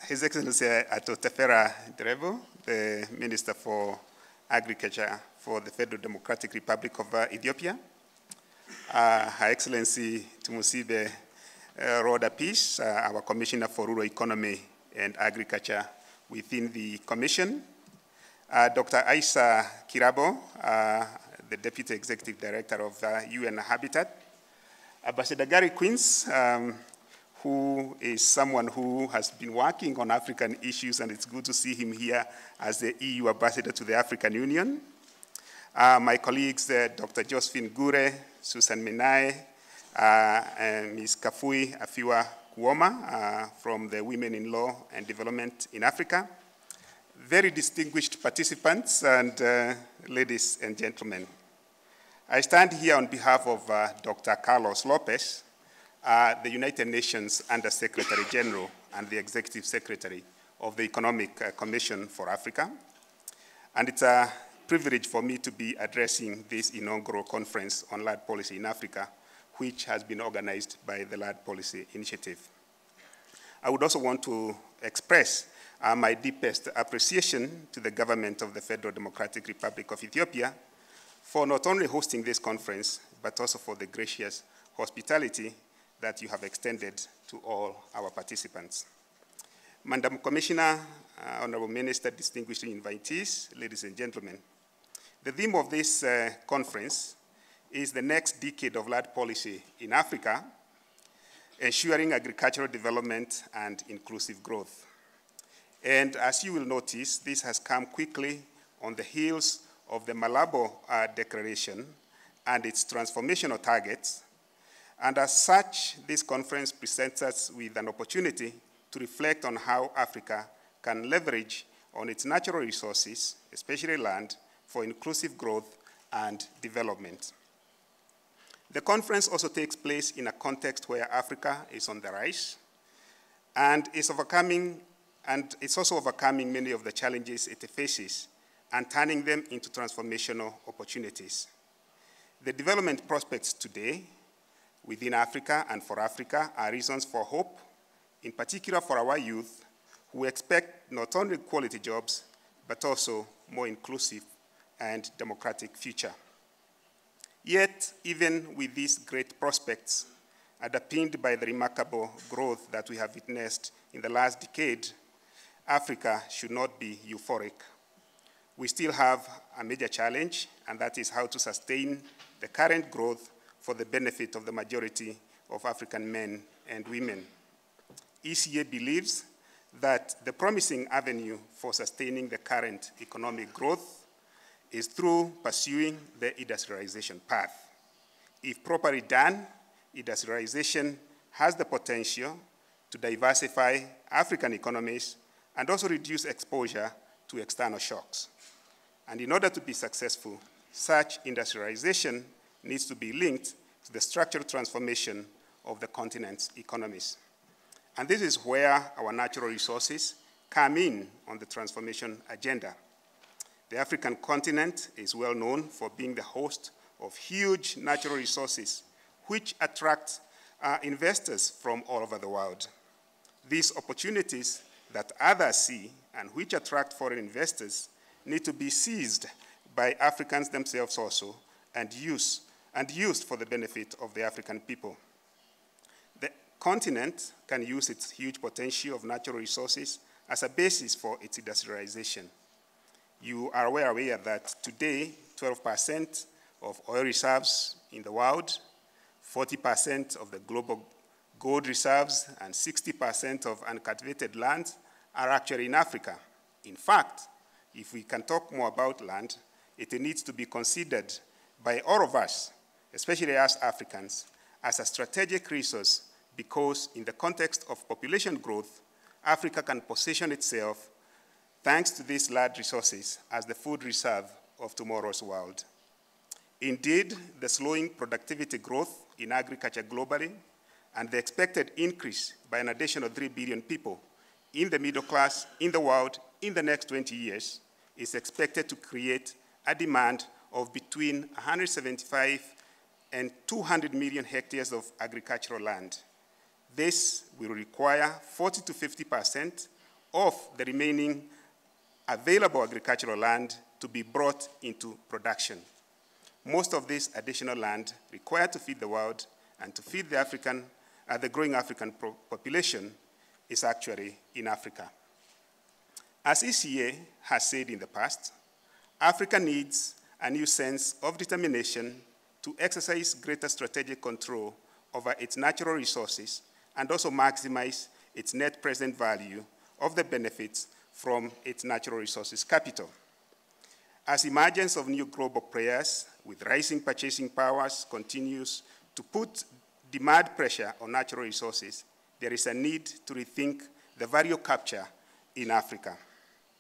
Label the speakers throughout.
Speaker 1: His Excellency Atotefera Drebo, the Minister for Agriculture for the Federal Democratic Republic of Ethiopia. Her Excellency Tumusibe Roda Peace, our Commissioner for Rural Economy and Agriculture within the Commission. Dr. Aisa Kirabo, the Deputy Executive Director of UN Habitat. Ambassador Gary Queens, who is someone who has been working on African issues, and it's good to see him here as the EU Ambassador to the African Union. My colleagues, Dr. Josephine Gure, Susan Menae, and Ms. Kafui Afiwa Kuoma from the Women in Law and Development in Africa. Very distinguished participants and ladies and gentlemen. I stand here on behalf of Dr. Carlos Lopez, the United Nations Under-Secretary General and the Executive Secretary of the Economic Commission for Africa. And it's a privilege for me to be addressing this inaugural conference on land policy in Africa, which has been organized by the Land Policy Initiative. I would also want to express my deepest appreciation to the government of the Federal Democratic Republic of Ethiopia for not only hosting this conference, but also for the gracious hospitality that you have extended to all our participants. Madam Commissioner, Honorable Minister, distinguished invitees, ladies and gentlemen, the theme of this conference is the next decade of land policy in Africa, ensuring agricultural development and inclusive growth. And as you will notice, this has come quickly on the heels of the Malabo Declaration and its transformational targets. And as such, this conference presents us with an opportunity to reflect on how Africa can leverage on its natural resources, especially land, for inclusive growth and development. The conference also takes place in a context where Africa is on the rise and it's also overcoming many of the challenges it faces and turning them into transformational opportunities. The development prospects today within Africa and for Africa are reasons for hope, in particular for our youth, who expect not only quality jobs, but also more inclusive and democratic future. Yet, even with these great prospects, underpinned by the remarkable growth that we have witnessed in the last decade, Africa should not be euphoric. We still have a major challenge, and that is how to sustain the current growth for the benefit of the majority of African men and women. ECA believes that the promising avenue for sustaining the current economic growth is through pursuing the industrialization path. If properly done, industrialization has the potential to diversify African economies and also reduce exposure to external shocks. And in order to be successful, such industrialization needs to be linked to the structural transformation of the continent's economies. And this is where our natural resources come in on the transformation agenda. The African continent is well known for being the host of huge natural resources, which attract investors from all over the world. These opportunities that others see and which attract foreign investors need to be seized by Africans themselves also and used for the benefit of the African people. The continent can use its huge potential of natural resources as a basis for its industrialization. You are aware that today, 12% of oil reserves in the world, 40% of the global gold reserves, and 60% of uncultivated land are actually in Africa. In fact, if we can talk more about land, it needs to be considered by all of us, especially us Africans, as a strategic resource because in the context of population growth, Africa can position itself, thanks to these large resources, as the food reserve of tomorrow's world. Indeed, the slowing productivity growth in agriculture globally and the expected increase by an additional 3 billion people in the middle class in the world in the next 20 years is expected to create a demand of between 175 and 200 million hectares of agricultural land. This will require 40 to 50% of the remaining available agricultural land to be brought into production. Most of this additional land required to feed the world and to feed the growing African population is actually in Africa. As ECA has said in the past, Africa needs a new sense of determination to exercise greater strategic control over its natural resources and also maximize its net present value of the benefits from its natural resources capital. As emergence of new global players with rising purchasing powers continues to put demand pressure on natural resources, there is a need to rethink the value capture in Africa.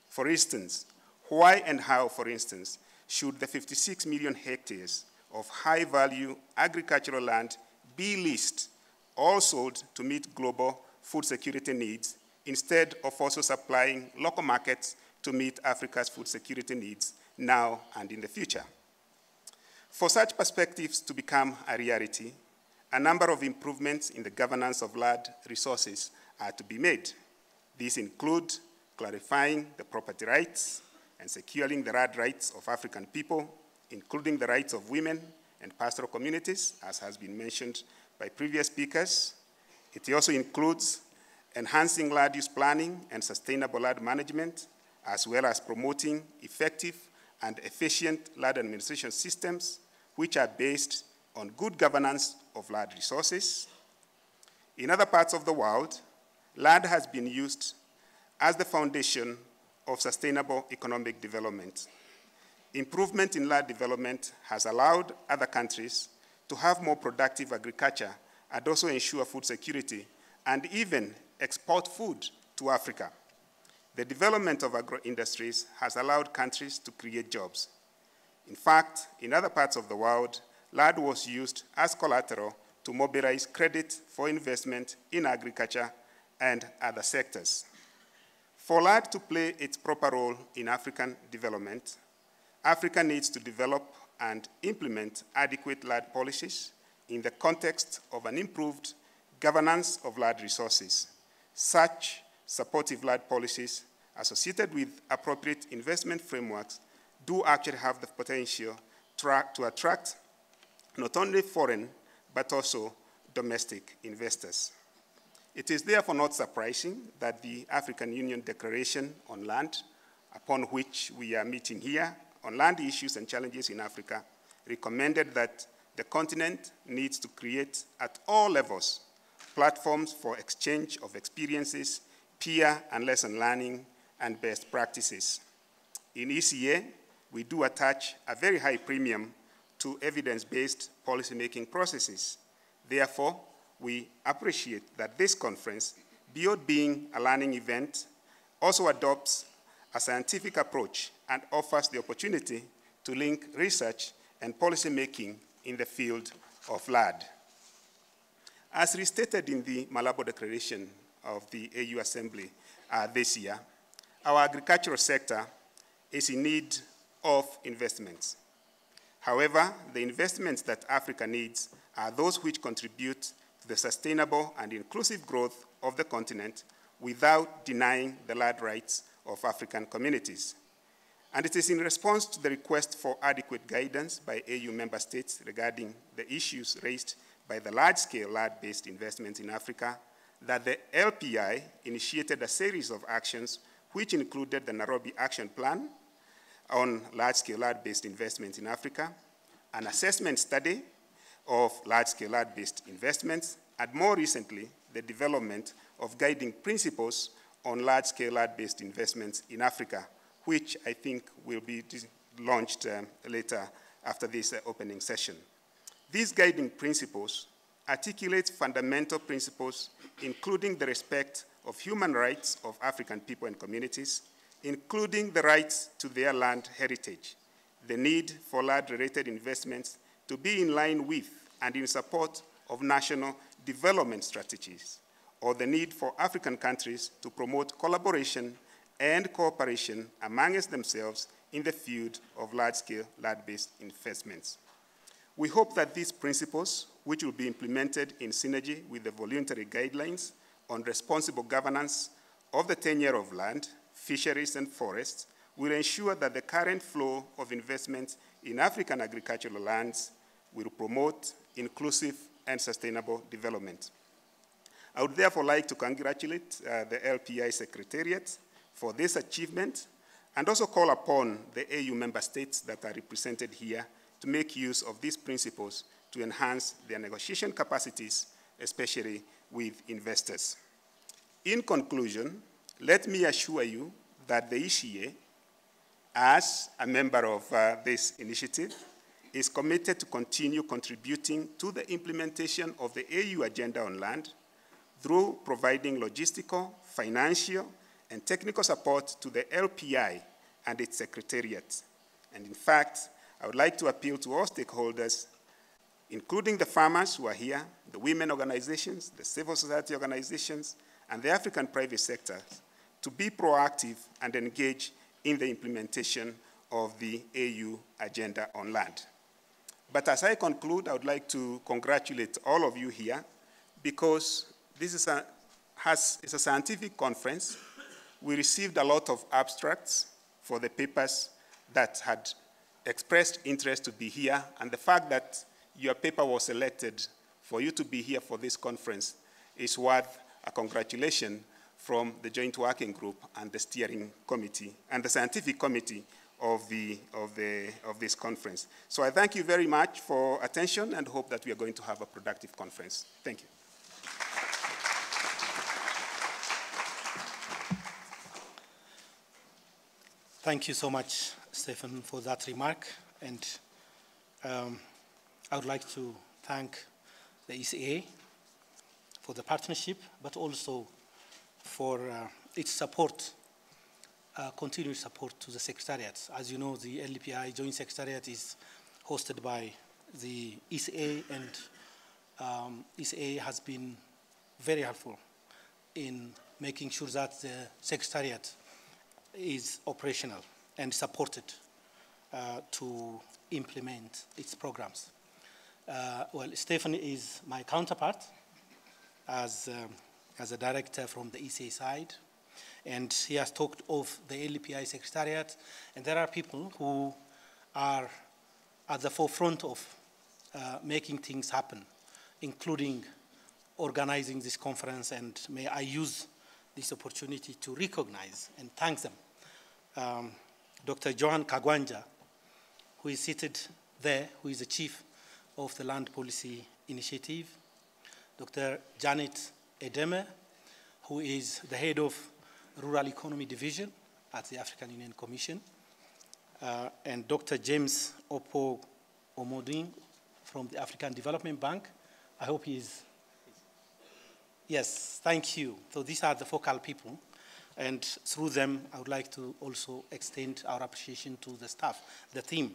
Speaker 1: For instance, why and how, for instance, should the 56 million hectares of high-value agricultural land be leased or sold to meet global food security needs instead of also supplying local markets to meet Africa's food security needs now and in the future? For such perspectives to become a reality, a number of improvements in the governance of land resources are to be made. These include clarifying the property rights and securing the land rights of African people, including the rights of women and pastoral communities, as has been mentioned by previous speakers. It also includes enhancing land use planning and sustainable land management, as well as promoting effective and efficient land administration systems, which are based on good governance of land resources. In other parts of the world, land has been used as the foundation of sustainable economic development. Improvement in land development has allowed other countries to have more productive agriculture and also ensure food security and even export food to Africa. The development of agro-industries has allowed countries to create jobs. In fact, in other parts of the world, land was used as collateral to mobilize credit for investment in agriculture and other sectors. For land to play its proper role in African development, Africa needs to develop and implement adequate land policies in the context of an improved governance of land resources. Such supportive land policies associated with appropriate investment frameworks do actually have the potential to attract not only foreign but also domestic investors. It is therefore not surprising that the African Union Declaration on Land, upon which we are meeting here, on land issues and challenges in Africa, recommended that the continent needs to create at all levels platforms for exchange of experiences, peer and lesson learning, and best practices. In ECA, we do attach a very high premium to evidence-based policymaking processes. Therefore, we appreciate that this conference, beyond being a learning event, also adopts a scientific approach and offers the opportunity to link research and policymaking in the field of land. As restated in the Malabo Declaration of the AU Assembly this year, our agricultural sector is in need of investments. However, the investments that Africa needs are those which contribute to the sustainable and inclusive growth of the continent without denying the land rights of African communities. And it is in response to the request for adequate guidance by AU member states regarding the issues raised by the large-scale land-based investments in Africa that the LPI initiated a series of actions which included the Nairobi Action Plan on large-scale land-based investments in Africa, an assessment study of large-scale land-based investments, and more recently, the development of guiding principles on large-scale land-based investments in Africa, which I think will be launched later after this opening session. These guiding principles articulate fundamental principles, including the respect of human rights of African people and communities, including the rights to their land heritage, the need for land-related investments to be in line with and in support of national development strategies, or the need for African countries to promote collaboration and cooperation amongst themselves in the field of large-scale land-based investments. We hope that these principles, which will be implemented in synergy with the voluntary guidelines on responsible governance of the tenure of land, fisheries, and forests will ensure that the current flow of investments in African agricultural lands will promote inclusive and sustainable development. I would therefore like to congratulate the LPI Secretariat for this achievement and also call upon the AU member states that are represented here to make use of these principles to enhance their negotiation capacities, especially with investors. In conclusion, let me assure you that the ECA, as a member of this initiative, is committed to continue contributing to the implementation of the AU Agenda on Land through providing logistical, financial, and technical support to the LPI and its secretariat. And in fact, I would like to appeal to all stakeholders, including the farmers who are here, the women organizations, the civil society organizations, and the African private sector, to be proactive and engage in the implementation of the AU Agenda on Land. But as I conclude, I would like to congratulate all of you here because this is it's a scientific conference. We received a lot of abstracts for the papers that had expressed interest to be here, and the fact that your paper was selected for you to be here for this conference is worth a congratulation from the Joint Working Group and the Steering Committee and the Scientific Committee of this conference. So I thank you very much for attention and hope that we are going to have a productive conference. Thank you.
Speaker 2: Thank you so much, Stephen, for that remark. And I would like to thank the ECA for the partnership, but also for its support, continued support to the Secretariat. As you know, the LPI Joint Secretariat is hosted by the ECA, and ECA has been very helpful in making sure that the Secretariat is operational and supported to implement its programs. Well, Stephen is my counterpart as a director from the ECA side, and he has talked of the LPI Secretariat, and there are people who are at the forefront of making things happen, including organizing this conference, and may I use this opportunity to recognize and thank them. Dr. Johan Kagwanja, who is seated there, who is the chief of the Land Policy Initiative, Dr. Janet Edeme, who is the head of Rural Economy Division at the African Union Commission, and Dr. James Opo Omoding from the African Development Bank. I hope he is. Yes, thank you. So these are the focal people, and through them, I would like to also extend our appreciation to the staff, the team,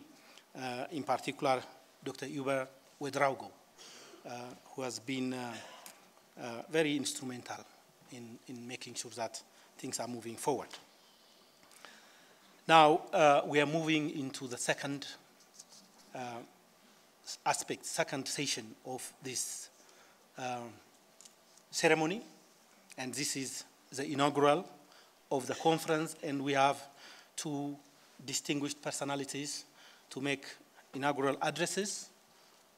Speaker 2: in particular, Dr. Uber Wedraugo, who has been very instrumental in making sure that things are moving forward. Now, we are moving into the second aspect, second session of this ceremony, and this is the inaugural of the conference, and we have two distinguished personalities to make inaugural addresses.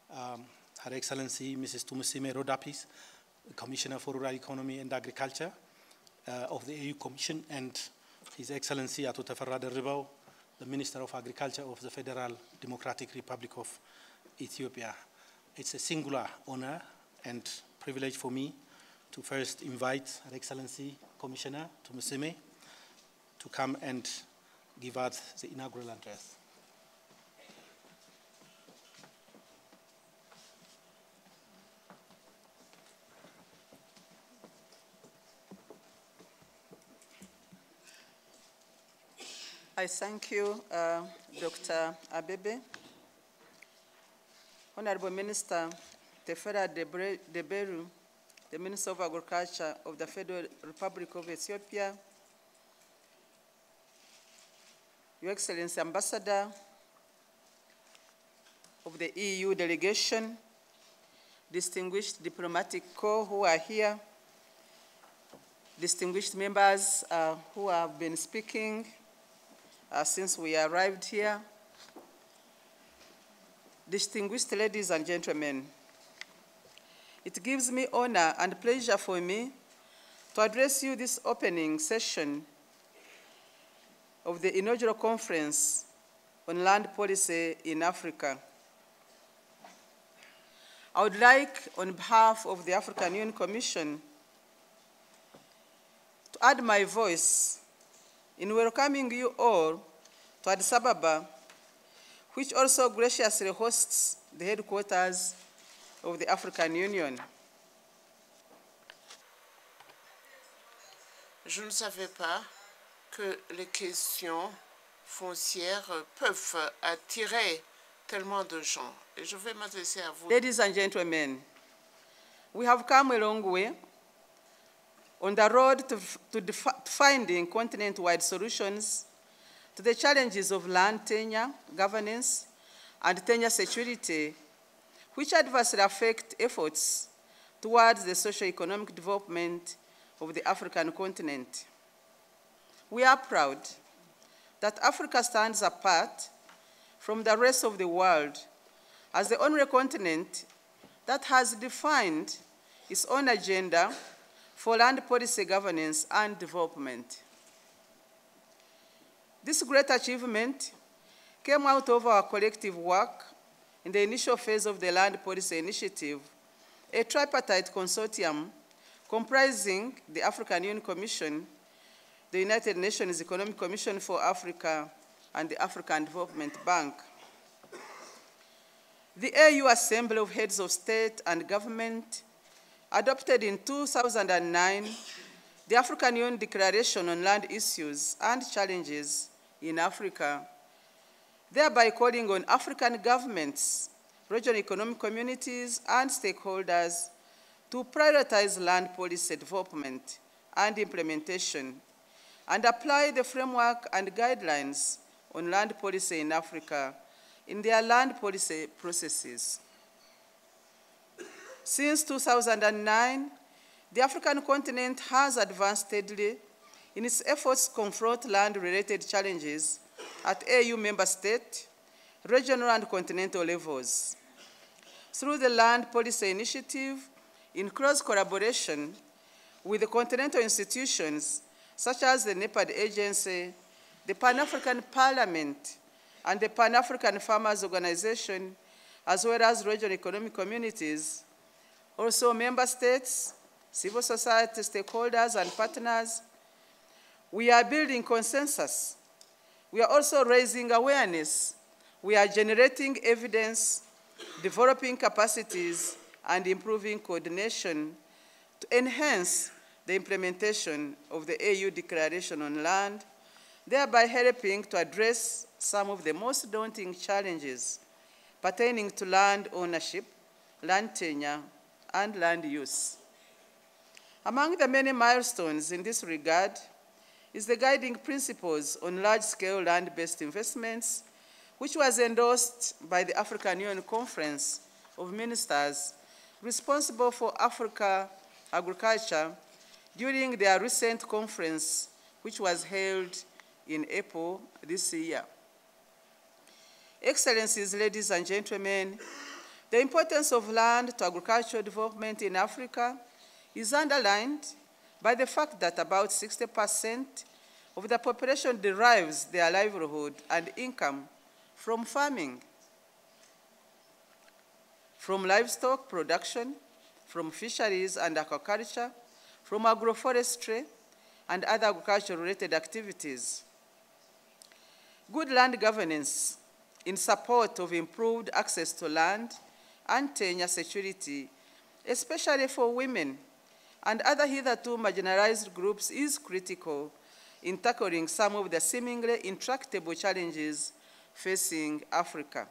Speaker 2: Her Excellency Mrs. Tumusime Rodapis, Commissioner for Rural Economy and Agriculture of the AU Commission, and His Excellency Ato Teferra Derribao, the Minister of Agriculture of the Federal Democratic Republic of Ethiopia. It's a singular honor and privilege for me to first invite Her Excellency Commissioner Tumusime to come and give us the inaugural address.
Speaker 3: I thank you, Dr. Abebe. Honorable Minister Tefera Deberu, the Minister of Agriculture of the Federal Republic of Ethiopia, Your Excellency Ambassador of the EU delegation, distinguished diplomatic corps who are here, distinguished members who have been speaking since we arrived here, distinguished ladies and gentlemen, it gives me honor and pleasure for me to address you this opening session of the inaugural conference on land policy in Africa. I would like, on behalf of the African Union Commission, to add my voice in welcoming you all to Addis Ababa, which also graciously hosts the headquarters of the African Union.
Speaker 4: Je ne savais pas que les questions foncières peuvent attirer tellement de gens. Et je vais m'adresser à vous.
Speaker 3: Ladies and gentlemen, we have come a long way on the road to finding continent-wide solutions to the challenges of land tenure, governance, and tenure security, which adversely affect efforts towards the socio-economic development of the African continent. We are proud that Africa stands apart from the rest of the world as the only continent that has defined its own agenda for land policy governance and development. This great achievement came out of our collective work in the initial phase of the Land Policy Initiative, a tripartite consortium comprising the African Union Commission, the United Nations Economic Commission for Africa, and the African Development Bank. The AU Assembly of Heads of State and Government adopted in 2009 the African Union Declaration on Land Issues and Challenges in Africa, thereby calling on African governments, regional economic communities, and stakeholders to prioritize land policy development and implementation and apply the framework and guidelines on land policy in Africa in their land policy processes. Since 2009, the African continent has advanced steadily in its efforts to confront land-related challenges at AU member state, regional and continental levels. Through the Land Policy Initiative, in close collaboration with the continental institutions such as the NEPAD Agency, the Pan-African Parliament, and the Pan-African Farmers Organization, as well as regional economic communities, also member states, civil society stakeholders and partners, we are building consensus. We are also raising awareness. We are generating evidence, developing capacities, and improving coordination to enhance the implementation of the AU Declaration on Land, thereby helping to address some of the most daunting challenges pertaining to land ownership, land tenure, and land use. Among the many milestones in this regard is the guiding principles on large-scale land-based investments, which was endorsed by the African Union Conference of Ministers responsible for Africa agriculture during their recent conference, which was held in April this year. Excellencies, ladies and gentlemen, the importance of land to agricultural development in Africa is underlined by the fact that about 60% of the population derives their livelihood and income from farming, from livestock production, from fisheries and aquaculture, from agroforestry, and other agriculture-related activities. Good land governance in support of improved access to land and tenure security, especially for women and other hitherto marginalized groups, is critical in tackling some of the seemingly intractable challenges facing Africa,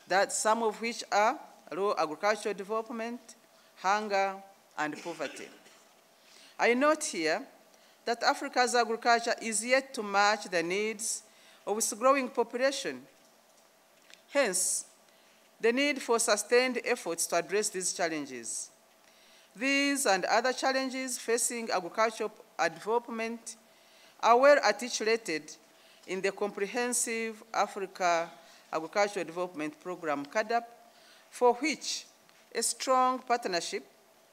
Speaker 3: that some of which are low agricultural development, hunger, and poverty. I note here that Africa's agriculture is yet to match the needs of its growing population. Hence, the need for sustained efforts to address these challenges. These and other challenges facing agricultural development are well articulated in the Comprehensive Africa Agricultural Development Program, CAADP, for which a strong partnership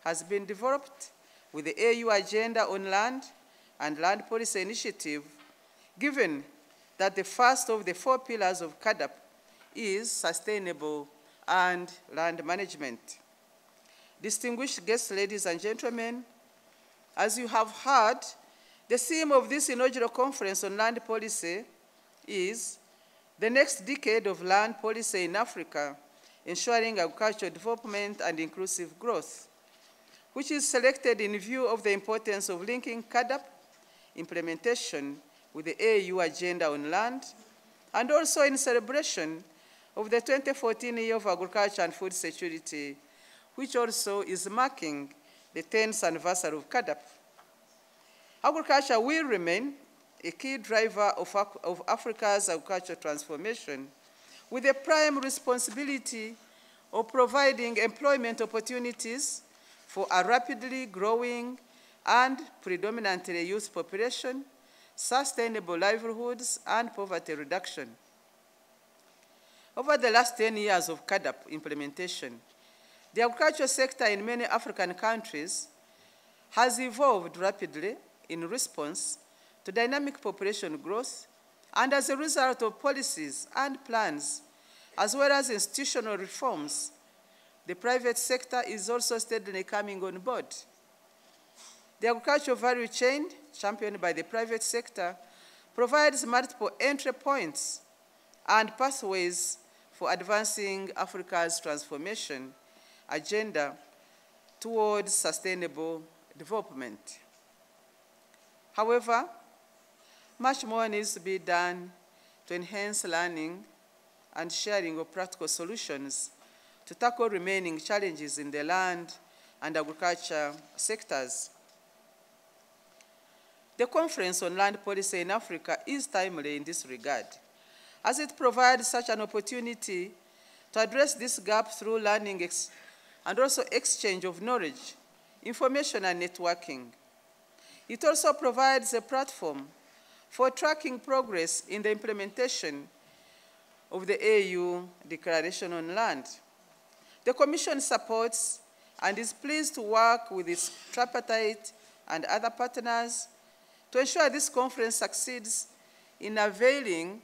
Speaker 3: has been developed with the AU Agenda on Land and Land Policy Initiative, given that the first of the 4 pillars of CAADP is sustainable and land management. Distinguished guests, ladies and gentlemen, as you have heard, the theme of this inaugural conference on land policy is the next decade of land policy in Africa, ensuring agricultural development and inclusive growth, which is selected in view of the importance of linking CAADP implementation with the AU Agenda on Land, and also in celebration of the 2014 Year of Agriculture and Food Security, which also is marking the 10th anniversary of CAADP. Agriculture will remain a key driver of Africa's agricultural transformation, with the prime responsibility of providing employment opportunities for a rapidly growing and predominantly youth population, sustainable livelihoods, and poverty reduction. Over the last 10 years of CAADP implementation, the agricultural sector in many African countries has evolved rapidly in response to dynamic population growth and as a result of policies and plans, as well as institutional reforms. The private sector is also steadily coming on board. The agricultural value chain, championed by the private sector, provides multiple entry points and pathways for advancing Africa's transformation agenda towards sustainable development. However, much more needs to be done to enhance learning and sharing of practical solutions to tackle remaining challenges in the land and agriculture sectors. The Conference on Land Policy in Africa is timely in this regard, as it provides such an opportunity to address this gap through learning and also exchange of knowledge, information, and networking. It also provides a platform for tracking progress in the implementation of the AU Declaration on Land. The Commission supports and is pleased to work with its tripartite and other partners to ensure this conference succeeds in availing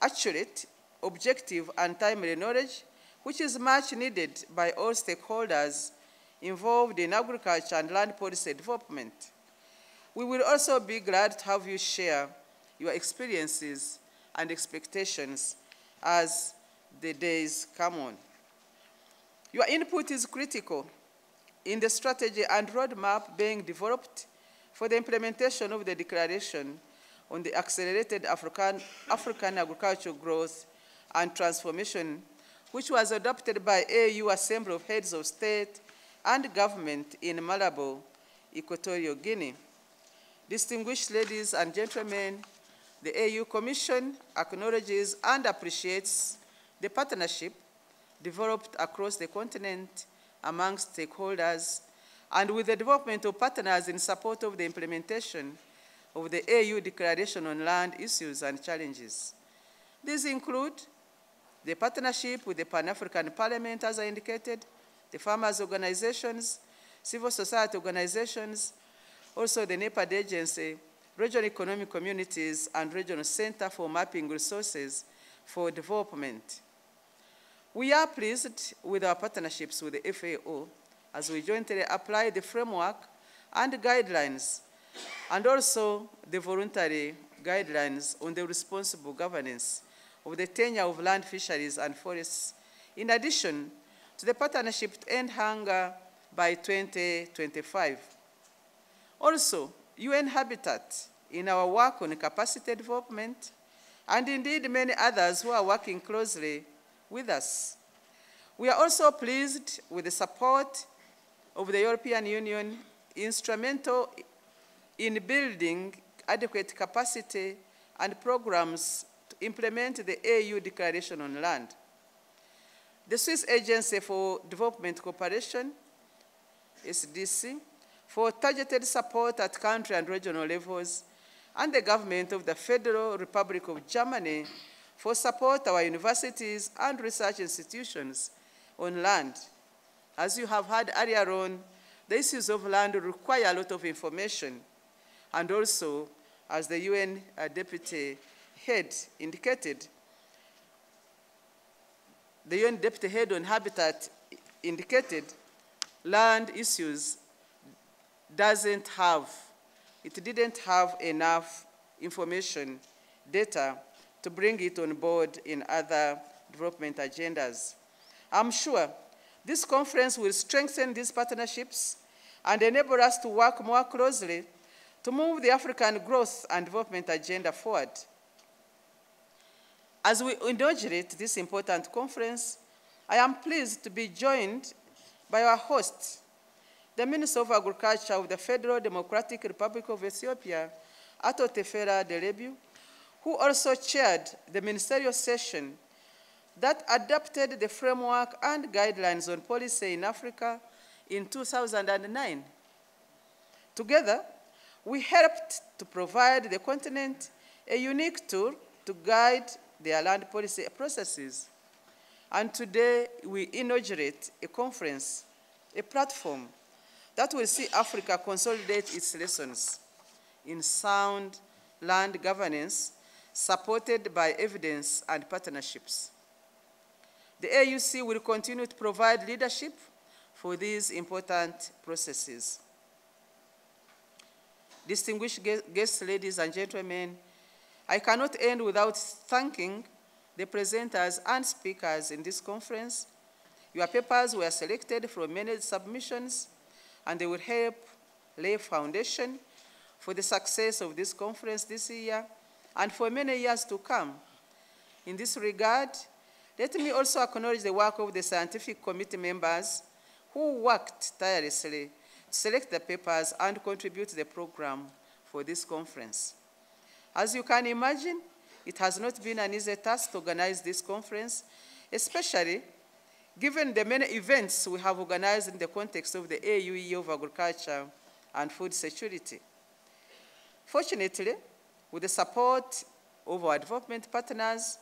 Speaker 3: accurate, objective, and timely knowledge, which is much needed by all stakeholders involved in agriculture and land policy development. We will also be glad to have you share your experiences and expectations as the days come on. Your input is critical in the strategy and roadmap being developed for the implementation of the Declaration on the Accelerated African Agricultural Growth and Transformation, which was adopted by AU Assembly of Heads of State and Government in Malabo, Equatorial Guinea. Distinguished ladies and gentlemen, the AU Commission acknowledges and appreciates the partnership developed across the continent amongst stakeholders and with the development of partners in support of the implementation of the AU Declaration on Land issues and challenges. These include the partnership with the Pan-African Parliament, as I indicated, the farmers' organizations, civil society organizations, also the NEPAD agency, regional economic communities, and regional center for mapping resources for development. We are pleased with our partnerships with the FAO as we jointly apply the framework and guidelines, and also the voluntary guidelines on the responsible governance of the tenure of land, fisheries, and forests, in addition to the partnership to end hunger by 2025. Also, UN Habitat, in our work on capacity development, and indeed many others who are working closely with us. We are also pleased with the support of the European Union, instrumental in building adequate capacity and programs to implement the AU Declaration on Land. The Swiss Agency for Development Cooperation, SDC, for targeted support at country and regional levels, and the government of the Federal Republic of Germany for support our universities and research institutions on land. As you have heard earlier on, the issues of land require a lot of information, and also, as the UN Deputy Head indicated, the UN Deputy Head on Habitat indicated land issues didn't have enough information, data, to bring it on board in other development agendas. I'm sure this conference will strengthen these partnerships and enable us to work more closely to move the African growth and development agenda forward. As we inaugurate this important conference, I am pleased to be joined by our host, the Minister of Agriculture of the Federal Democratic Republic of Ethiopia, Ato Tefera Delebiu, who also chaired the ministerial session that adopted the framework and guidelines on policy in Africa in 2009. Together, we helped to provide the continent a unique tool to guide their land policy processes. And today, we inaugurate a conference, a platform that will see Africa consolidate its lessons in sound land governance, supported by evidence and partnerships. The AUC will continue to provide leadership for these important processes. Distinguished guests, ladies and gentlemen, I cannot end without thanking the presenters and speakers in this conference. Your papers were selected from many submissions, and they will help lay a foundation for the success of this conference this year and for many years to come. In this regard, let me also acknowledge the work of the scientific committee members who worked tirelessly to select the papers and contribute to the program for this conference. As you can imagine, it has not been an easy task to organize this conference, especially given the many events we have organized in the context of the AU Year of Agriculture and Food Security. Fortunately, with the support of our development partners,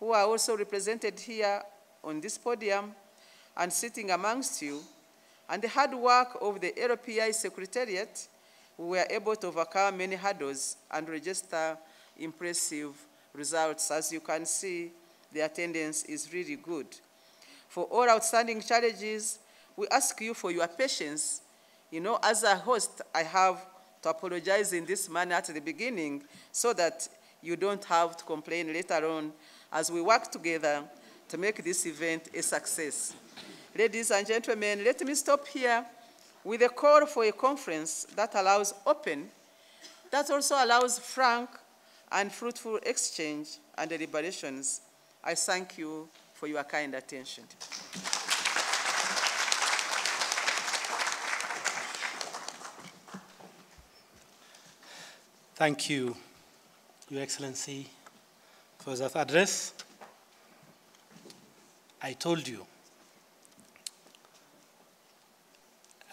Speaker 3: who are also represented here on this podium and sitting amongst you, and the hard work of the LPI Secretariat, we were able to overcome many hurdles and register impressive results. As you can see, the attendance is really good. For all outstanding challenges, we ask you for your patience. You know, as a host, I have to apologize in this manner at the beginning so that you don't have to complain later on as we work together to make this event a success. Ladies and gentlemen, let me stop here with a call for a conference that allows open, that also allows frank and fruitful exchange and deliberations. I thank you for your kind attention.
Speaker 2: Thank you, Your Excellency, for that address. I told you,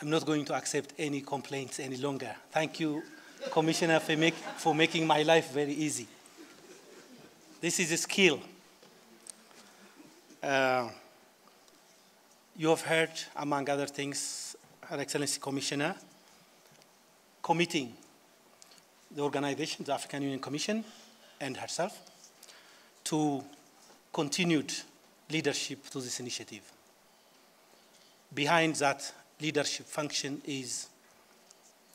Speaker 2: I'm not going to accept any complaints any longer. Thank you, Commissioner, for making my life very easy. This is a skill. You have heard, among other things, Her Excellency Commissioner, committing the organization, the African Union Commission, and herself, to continued leadership to this initiative. Behind that leadership function is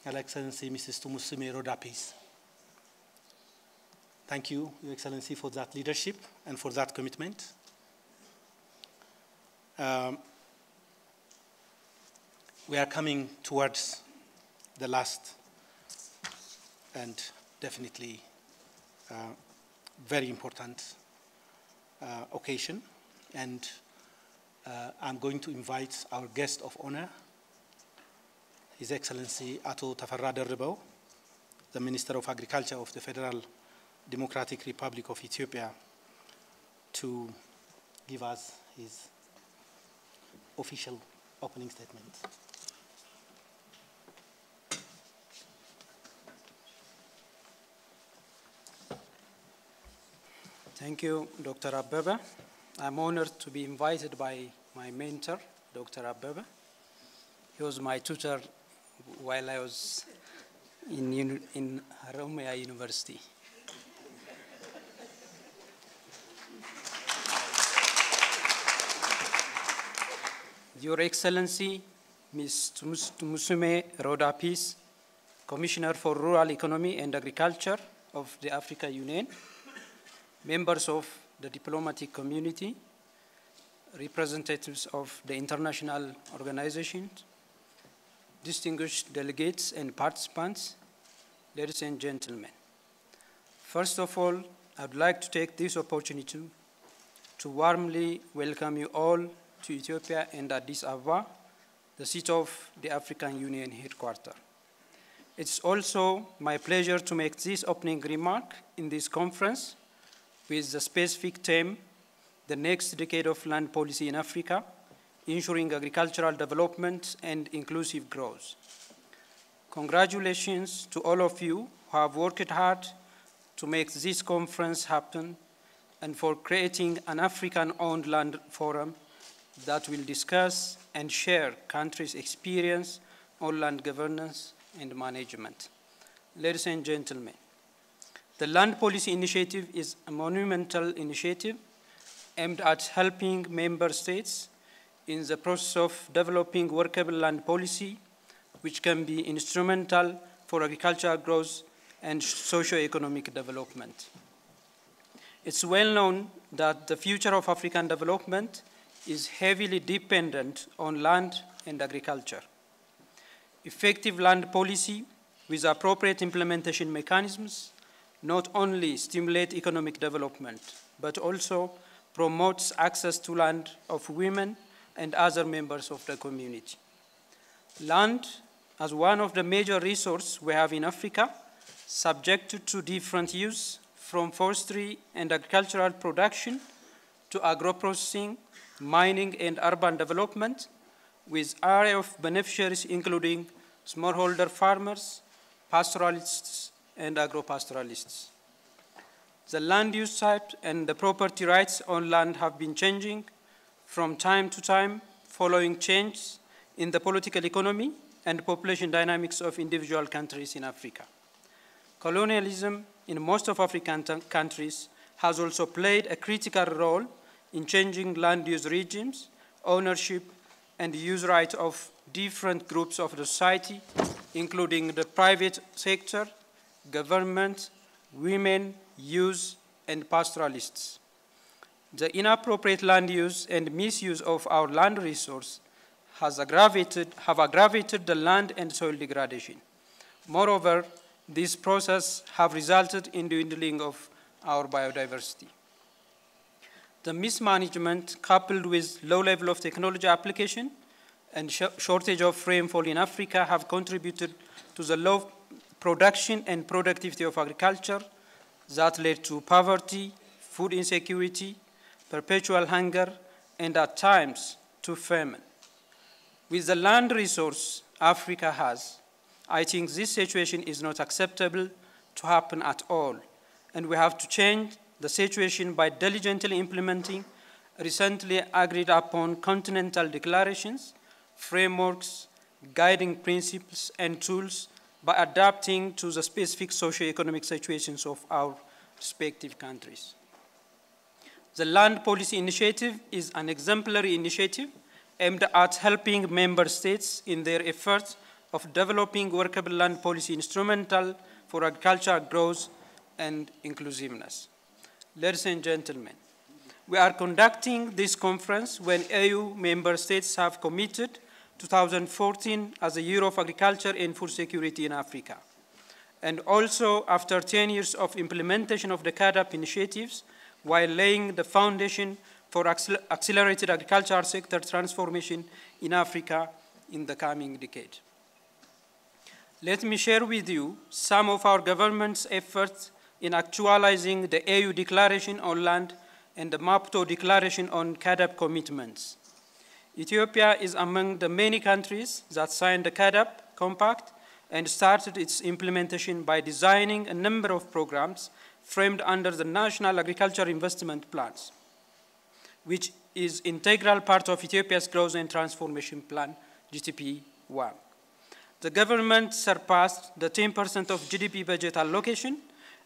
Speaker 2: Her Excellency Mrs. Tumusiime Rodapis. Thank you, Your Excellency, for that leadership and for that commitment. We are coming towards the last and definitely very important occasion, and I'm going to invite our guest of honor, His Excellency Ato Tefera Deribo, the Minister of Agriculture of the Federal Democratic Republic of Ethiopia, to give us his official opening statement. Thank you, Dr. Ababa. I'm honored to be invited by my mentor, Dr. Ababa. He was my tutor while I was in Haromaya University. Your Excellency, Ms. Tumusume Roda Peace, Commissioner for Rural Economy and Agriculture of the African Union, members of the diplomatic community, representatives of the international organizations, distinguished delegates and participants, ladies and gentlemen. First of all, I would like to take this opportunity to warmly welcome you all to Ethiopia and Addis Ababa, the seat of the African Union headquarters. It's also my pleasure to make this opening remark in this conference with the specific theme, the next decade of land policy in Africa, ensuring agricultural development and inclusive growth. Congratulations to all of you who have worked hard to make this conference happen and for creating an African-owned land forum that will discuss and share countries' experience on land governance and management. Ladies and gentlemen, the Land Policy Initiative is a monumental initiative aimed at helping member states in the process of developing workable land policy, which can be instrumental for agricultural growth and socio-economic development. It's well known that the future of African development is heavily dependent on land and agriculture. Effective land policy with appropriate implementation mechanisms not only stimulate economic development, but also promotes access to land of women and other members of the community. Land, as one of the major resources we have in Africa, subjected to different use from forestry and agricultural production to agro-processing, mining and urban development, with array of beneficiaries including smallholder farmers, pastoralists, and agro-pastoralists. The land use type and the property rights on land have been changing from time to time following changes in the political economy and population dynamics of individual countries in Africa. Colonialism in most of African countries has also played a critical role in changing land use regimes, ownership, and use rights of different groups of the society, including the private sector, government, women, youth, and pastoralists. The inappropriate land use and misuse of our land resource have aggravated the land and soil degradation. Moreover, this process have resulted in dwindling of our biodiversity. The mismanagement, coupled with low level of technology application and shortage of rainfall in Africa, have contributed to the low production and productivity of agriculture that led to poverty, food insecurity, perpetual hunger, and at times to famine. With the land resource Africa has, I think this situation is not acceptable to happen at all, and we have to change the situation by diligently implementing recently agreed upon continental declarations, frameworks, guiding principles, and tools by adapting to the specific socio-economic situations of our respective countries. The Land Policy Initiative is an exemplary initiative aimed at helping member states in their efforts of developing workable land policy instrumental for agricultural growth and inclusiveness. Ladies and gentlemen, we are conducting this conference when EU member states have committed 2014 as a year of agriculture and food security in Africa. And also after 10 years of implementation of the CAADP initiatives, while laying the foundation for accelerated agricultural sector transformation in Africa in the coming decade. Let me share with you some of our government's efforts in actualizing the AU Declaration on Land and the Maputo Declaration on CAADP commitments. Ethiopia is among the many countries that signed the CAADP Compact and started its implementation by designing a number of programs
Speaker 5: framed under the National Agriculture Investment Plans, which is integral part of Ethiopia's Growth and Transformation Plan, GTP1. The government surpassed the 10% of GDP budget allocation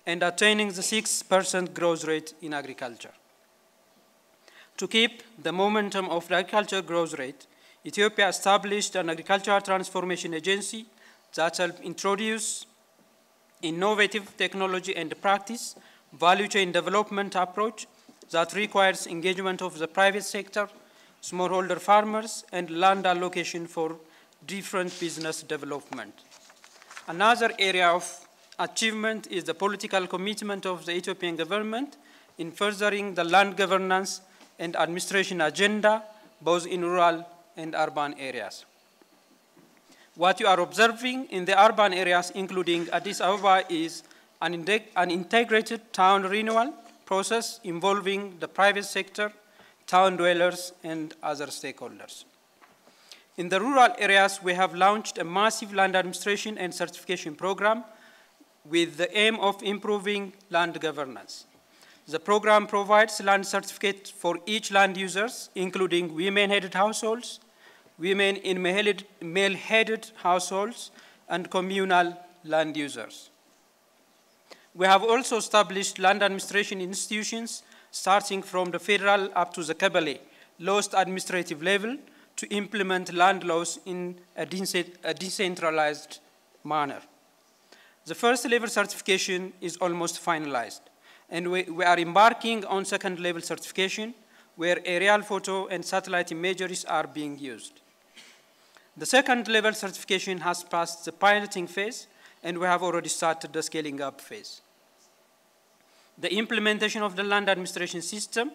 Speaker 5: and attaining the 6% growth rate in agriculture. To keep the momentum of the agriculture growth rate, Ethiopia established an agricultural transformation agency that helped introduce innovative technology and practice, value chain development approach that requires engagement of the private sector, smallholder farmers, and land allocation for different business development. Another area of achievement is the political commitment of the Ethiopian government in furthering the land governance and administration agenda, both in rural and urban areas. What you are observing in the urban areas, including Addis Ababa, is an integrated town renewal process involving the private sector, town dwellers, and other stakeholders. In the rural areas, we have launched a massive land administration and certification program with the aim of improving land governance. The program provides land certificates for each land users, including women-headed households, women in male-headed households, and communal land users. We have also established land administration institutions starting from the federal up to the Kabale, lowest administrative level, to implement land laws in a decentralized manner. The first level certification is almost finalized, and we are embarking on second level certification, where aerial photo and satellite imageries are being used. The second level certification has passed the piloting phase, and we have already started the scaling up phase. The implementation of the land administration system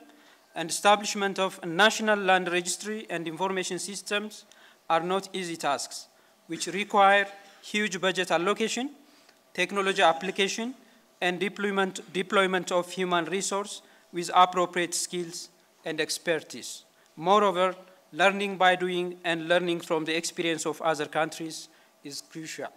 Speaker 5: and establishment of a national land registry and information systems are not easy tasks, which require huge budget allocation, technology application, and deployment of human resource with appropriate skills and expertise. Moreover, learning by doing and learning from the experience of other countries is crucial.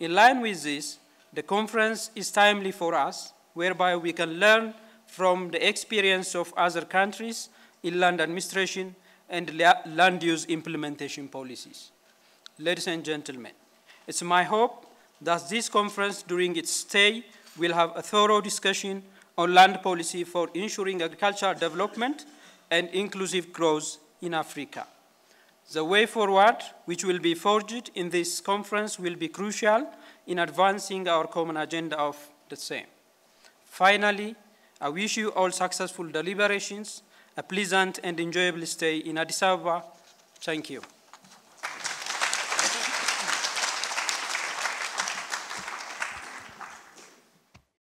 Speaker 5: In line with this, the conference is timely for us, whereby we can learn from the experience of other countries in land administration and land use implementation policies. Ladies and gentlemen, it's my hope that this conference during its stay will have a thorough discussion on land policy for ensuring agricultural development and inclusive growth in Africa. The way forward, which will be forged in this conference, will be crucial in advancing our common agenda of the same. Finally, I wish you all successful deliberations, a pleasant and enjoyable stay in Addis Ababa. Thank you.